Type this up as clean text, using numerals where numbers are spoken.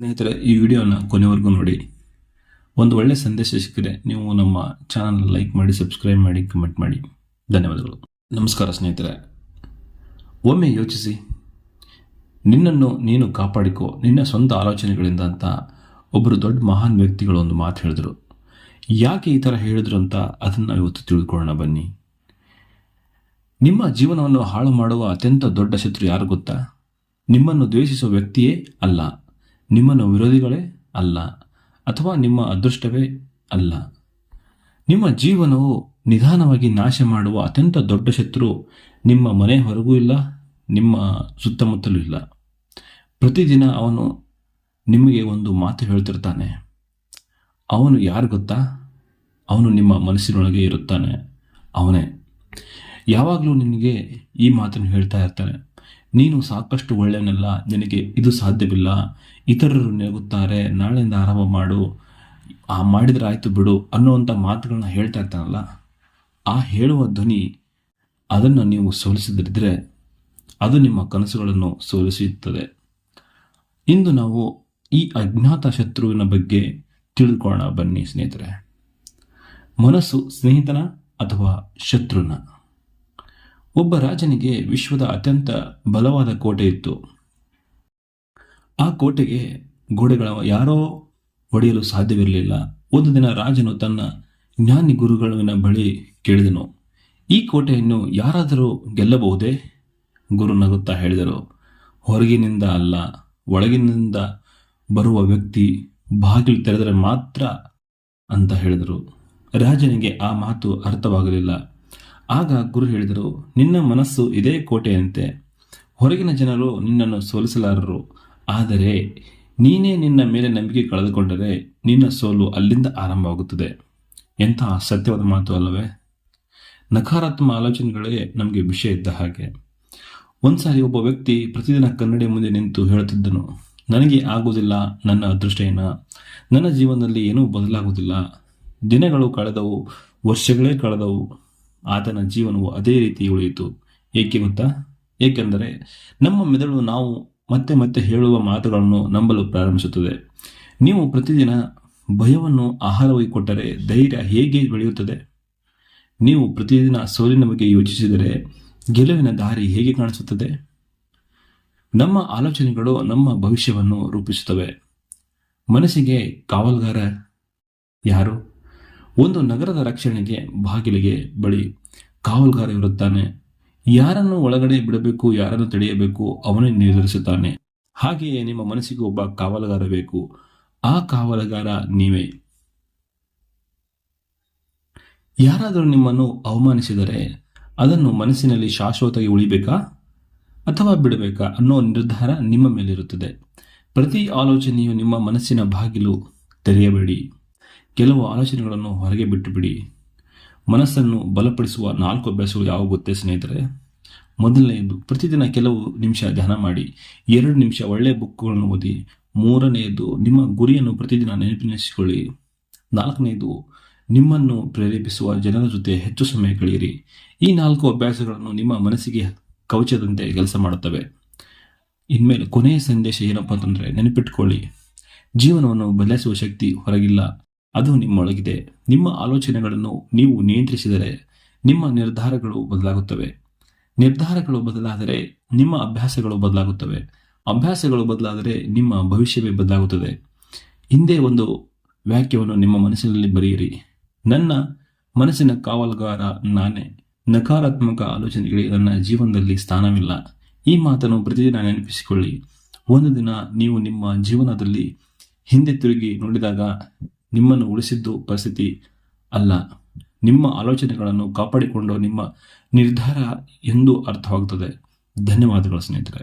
ಸ್ನೇಹಿತರೆ, ಈ ವಿಡಿಯೋನ ಕೊನೆವರೆಗೂ ನೋಡಿ. ಒಂದು ಒಳ್ಳೆ ಸಂದೇಶ ಸಿಕ್ಕಿದ್ರೆ ನೀವು ನಮ್ಮ ಚಾನಲ್ ಲೈಕ್ ಮಾಡಿ, ಸಬ್ಸ್ಕ್ರೈಬ್ ಮಾಡಿ, ಕಮೆಂಟ್ ಮಾಡಿ. ಧನ್ಯವಾದಗಳು. ನಮಸ್ಕಾರ ಸ್ನೇಹಿತರೆ. ಒಮ್ಮೆ ಯೋಚಿಸಿ, ನಿನ್ನನ್ನು ನೀನು ಕಾಪಾಡಿಕೋ ನಿನ್ನ ಸ್ವಂತ ಆಲೋಚನೆಗಳಿಂದ ಅಂತ ಒಬ್ಬರು ದೊಡ್ಡ ಮಹಾನ್ ವ್ಯಕ್ತಿಗಳು ಒಂದು ಮಾತು ಹೇಳಿದ್ರು. ಯಾಕೆ ಈ ಥರ ಹೇಳಿದ್ರು ಅಂತ ಅದನ್ನು ಇವತ್ತು ತಿಳ್ಕೊಳ್ಳೋಣ ಬನ್ನಿ. ನಿಮ್ಮ ಜೀವನವನ್ನು ಹಾಳು ಮಾಡುವ ಅತ್ಯಂತ ದೊಡ್ಡ ಶತ್ರು ಯಾರು ಗೊತ್ತಾ? ನಿಮ್ಮನ್ನು ದ್ವೇಷಿಸುವ ವ್ಯಕ್ತಿಯೇ ಅಲ್ಲ, ನಿಮ್ಮನ್ನು ವಿರೋಧಿಗಳೇ ಅಲ್ಲ, ಅಥವಾ ನಿಮ್ಮ ಅದೃಷ್ಟವೇ ಅಲ್ಲ. ನಿಮ್ಮ ಜೀವನವು ನಿಧಾನವಾಗಿ ನಾಶ ಮಾಡುವ ಅತ್ಯಂತ ದೊಡ್ಡ ಶತ್ರು ನಿಮ್ಮ ಮನೆ ಹೊರಗೂ ಇಲ್ಲ, ನಿಮ್ಮ ಸುತ್ತಮುತ್ತಲೂ ಇಲ್ಲ. ಪ್ರತಿದಿನ ಅವನು ನಿಮಗೆ ಒಂದು ಮಾತು ಹೇಳ್ತಿರ್ತಾನೆ. ಅವನು ಯಾರು ಗೊತ್ತಾ? ಅವನು ನಿಮ್ಮ ಮನಸ್ಸಿನೊಳಗೆ ಇರುತ್ತಾನೆ. ಅವನೇ ಯಾವಾಗಲೂ ನಿನಗೆ ಈ ಮಾತನ್ನು ಹೇಳ್ತಾ ಇರ್ತಾನೆ. ನೀನು ಸಾಕಷ್ಟು ಒಳ್ಳೆಯನಲ್ಲ, ನಿನಗೆ ಇದು ಸಾಧ್ಯವಿಲ್ಲ, ಇತರರು ನೆಗುತ್ತಾರೆ, ನಾಳೆಯಿಂದ ಆರಂಭ ಮಾಡು, ಮಾಡಿದ್ರೆ ಆಯಿತು ಬಿಡು ಅನ್ನುವಂಥ ಮಾತುಗಳನ್ನ ಹೇಳ್ತಾ ಇರ್ತಾನಲ್ಲ. ಆ ಹೇಳುವ ಧ್ವನಿ, ಅದನ್ನು ನೀವು ಸೋಲಿಸದಿದ್ದರೆ ಅದು ನಿಮ್ಮ ಕನಸುಗಳನ್ನು ಸೋಲಿಸುತ್ತದೆ. ಇಂದು ನಾವು ಈ ಅಜ್ಞಾತ ಶತ್ರುವಿನ ಬಗ್ಗೆ ತಿಳಿದುಕೊಳ್ಳೋಣ ಬನ್ನಿ ಸ್ನೇಹಿತರೆ. ಮನಸ್ಸು ಸ್ನೇಹಿತನ ಅಥವಾ ಶತ್ರುನ? ಒಬ್ಬ ರಾಜನಿಗೆ ವಿಶ್ವದ ಅತ್ಯಂತ ಬಲವಾದ ಕೋಟೆ ಇತ್ತು. ಆ ಕೋಟೆಗೆ ಗೋಡೆಗಳ ಯಾರೋ ಒಡೆಯಲು ಸಾಧ್ಯವಿರಲಿಲ್ಲ. ಒಂದು ದಿನ ರಾಜನು ತನ್ನ ಜ್ಞಾನಿ ಗುರುಗಳಿನ ಬಳಿ ಕೇಳಿದನು, ಈ ಕೋಟೆಯನ್ನು ಯಾರಾದರೂ ಗೆಲ್ಲಬಹುದೇ? ಗುರು ನಗುತ್ತಾ ಹೇಳಿದರು, ಹೊರಗಿನಿಂದ ಅಲ್ಲ, ಒಳಗಿನಿಂದ ಬರುವ ವ್ಯಕ್ತಿ ಬಾಗಿಲು ತೆರೆದರೆ ಮಾತ್ರ ಅಂತ ಹೇಳಿದರು. ರಾಜನಿಗೆ ಆ ಮಾತು ಅರ್ಥವಾಗಲಿಲ್ಲ. ಆಗ ಗುರು ಹೇಳಿದರು, ನಿನ್ನ ಮನಸ್ಸು ಇದೇ ಕೋಟೆಯಂತೆ. ಹೊರಗಿನ ಜನರು ನಿನ್ನನ್ನು ಸೋಲಿಸಲಾರರು, ಆದರೆ ನೀನೇ ನಿನ್ನ ಮೇಲೆ ನಂಬಿಕೆ ಕಳೆದುಕೊಂಡರೆ ನಿನ್ನ ಸೋಲು ಅಲ್ಲಿಂದ ಆರಂಭವಾಗುತ್ತದೆ. ಎಂತಹ ಸತ್ಯವಾದ ಮಾತು ಅಲ್ಲವೇ? ನಕಾರಾತ್ಮಕ ಆಲೋಚನೆಗಳೇ ನಮಗೆ ವಿಷಯ ಇದ್ದ ಹಾಗೆ. ಒಂದ್ಸಾರಿ ಒಬ್ಬ ವ್ಯಕ್ತಿ ಪ್ರತಿದಿನ ಕನ್ನಡಿ ಮುಂದೆ ನಿಂತು ಹೇಳುತ್ತಿದ್ದನು, ನನಗೆ ಆಗುವುದಿಲ್ಲ, ನನ್ನ ಅದೃಷ್ಟ ಏನ, ನನ್ನ ಜೀವನದಲ್ಲಿ ಏನೂ ಬದಲಾಗುವುದಿಲ್ಲ. ದಿನಗಳು ಕಳೆದವು, ವರ್ಷಗಳೇ ಕಳೆದವು. ಆತನ ಜೀವನವು ಅದೇ ರೀತಿ ಉಳಿಯಿತು. ಏಕೆ ಗೊತ್ತಾ? ಏಕೆಂದರೆ ನಮ್ಮ ಮೆದುಳು ನಾವು ಮತ್ತೆ ಮತ್ತೆ ಹೇಳುವ ಮಾತುಗಳನ್ನು ನಂಬಲು ಪ್ರಾರಂಭಿಸುತ್ತದೆ. ನೀವು ಪ್ರತಿದಿನ ಭಯವನ್ನು ಆಹಾರವಾಗಿ ಕೊಟ್ಟರೆ ಧೈರ್ಯ ಹೇಗೆ ಬೆಳೆಯುತ್ತದೆ? ನೀವು ಪ್ರತಿದಿನ ಸೋಲಿನ ಬಗ್ಗೆ ಯೋಚಿಸಿದರೆ ಗೆಲುವಿನ ದಾರಿ ಹೇಗೆ ಕಾಣಿಸುತ್ತದೆ? ನಮ್ಮ ಆಲೋಚನೆಗಳು ನಮ್ಮ ಭವಿಷ್ಯವನ್ನು ರೂಪಿಸುತ್ತವೆ. ಮನಸ್ಸಿಗೆ ಕಾವಲುಗಾರ ಯಾರು? ಒಂದು ನಗರದ ರಕ್ಷಣೆಗೆ ಬಾಗಿಲಿಗೆ ಬಳಿ ಕಾವಲುಗಾರ ಇರುತ್ತಾನೆ. ಯಾರನ್ನು ಒಳಗಡೆ ಬಿಡಬೇಕು, ಯಾರನ್ನು ತಡೆಯಬೇಕು ಅವನೇ ನಿರ್ಧರಿಸುತ್ತಾನೆ. ಹಾಗೆಯೇ ನಿಮ್ಮ ಮನಸ್ಸಿಗೆ ಒಬ್ಬ ಕಾವಲುಗಾರ ಬೇಕು. ಆ ಕಾವಲುಗಾರ ನೀವೇ. ಯಾರಾದರೂ ನಿಮ್ಮನ್ನು ಅವಮಾನಿಸಿದರೆ ಅದನ್ನು ಮನಸ್ಸಿನಲ್ಲಿ ಶಾಶ್ವತವಾಗಿ ಉಳಿಬೇಕಾ ಅಥವಾ ಬಿಡಬೇಕಾ ಅನ್ನೋ ನಿರ್ಧಾರ ನಿಮ್ಮ ಮೇಲಿರುತ್ತದೆ. ಪ್ರತಿ ಆಲೋಚನೆಯು ನಿಮ್ಮ ಮನಸ್ಸಿನ ಬಾಗಿಲು ತೆರೆಯಬೇಡಿ. ಕೆಲವು ಆಲೋಚನೆಗಳನ್ನು ಹೊರಗೆ ಬಿಟ್ಟು ಬಿಡಿ. ಮನಸ್ಸನ್ನು ಬಲಪಡಿಸುವ 4 ಅಭ್ಯಾಸಗಳು ಯಾವ ಗೊತ್ತೇ ಸ್ನೇಹಿತರೆ? ಮೊದಲನೆಯದು, ಪ್ರತಿದಿನ ಕೆಲವು ನಿಮಿಷ ಧ್ಯಾನ ಮಾಡಿ. 2 ನಿಮಿಷ ಒಳ್ಳೆಯ ಬುಕ್ಗಳನ್ನು ಓದಿ. 3ನೇದು, ನಿಮ್ಮ ಗುರಿಯನ್ನು ಪ್ರತಿದಿನ ನೆನಪಿಸಿಕೊಳ್ಳಿ. 4ನೇದು, ನಿಮ್ಮನ್ನು ಪ್ರೇರೇಪಿಸುವ ಜನರ ಜೊತೆ ಹೆಚ್ಚು ಸಮಯ ಕಳೆಯಿರಿ. ಈ 4 ಅಭ್ಯಾಸಗಳನ್ನು ನಿಮ್ಮ ಮನಸ್ಸಿಗೆ ಕವಚದಂತೆ ಕೆಲಸ ಮಾಡುತ್ತವೆ. ಇನ್ಮೇಲೆ ಕೊನೆಯ ಸಂದೇಶ ಏನಪ್ಪಾ ಅಂತಂದ್ರೆ, ನೆನಪಿಟ್ಕೊಳ್ಳಿ, ಜೀವನವನ್ನು ಬದಲಾಯಿಸುವ ಶಕ್ತಿ ಹೊರಗಿಲ್ಲ, ಅದು ನಿಮ್ಮೊಳಗಿದೆ. ನಿಮ್ಮ ಆಲೋಚನೆಗಳನ್ನು ನೀವು ನಿಯಂತ್ರಿಸಿದರೆ ನಿಮ್ಮ ನಿರ್ಧಾರಗಳು ಬದಲಾಗುತ್ತವೆ. ನಿರ್ಧಾರಗಳು ಬದಲಾದರೆ ನಿಮ್ಮ ಅಭ್ಯಾಸಗಳು ಬದಲಾಗುತ್ತವೆ. ಅಭ್ಯಾಸಗಳು ಬದಲಾದರೆ ನಿಮ್ಮ ಭವಿಷ್ಯವೇ ಬದಲಾಗುತ್ತದೆ. ಹಿಂದೆ ಒಂದು ವಾಕ್ಯವನ್ನು ನಿಮ್ಮ ಮನಸ್ಸಿನಲ್ಲಿ ಬರೆಯಿರಿ. ನನ್ನ ಮನಸ್ಸಿನ ಕಾವಲುಗಾರ ನಾನೇ. ನಕಾರಾತ್ಮಕ ಆಲೋಚನೆಗಳಿಗೆ ನನ್ನ ಜೀವನದಲ್ಲಿ ಸ್ಥಾನವಿಲ್ಲ. ಈ ಮಾತನ್ನು ಪ್ರತಿದಿನ ನೆನಪಿಸಿಕೊಳ್ಳಿ. ಒಂದು ದಿನ ನೀವು ನಿಮ್ಮ ಜೀವನದಲ್ಲಿ ಹಿಂದೆ ತಿರುಗಿ ನೋಡಿದಾಗ ನಿಮ್ಮನ್ನು ಉಳಿಸಿದ್ದು ಪರಿಸ್ಥಿತಿ ಅಲ್ಲ, ನಿಮ್ಮ ಆಲೋಚನೆಗಳನ್ನು ಕಾಪಾಡಿಕೊಂಡು ನಿಮ್ಮ ನಿರ್ಧಾರ ಎಂದು ಅರ್ಥವಾಗುತ್ತದೆ. ಧನ್ಯವಾದಗಳು ಸ್ನೇಹಿತರೆ.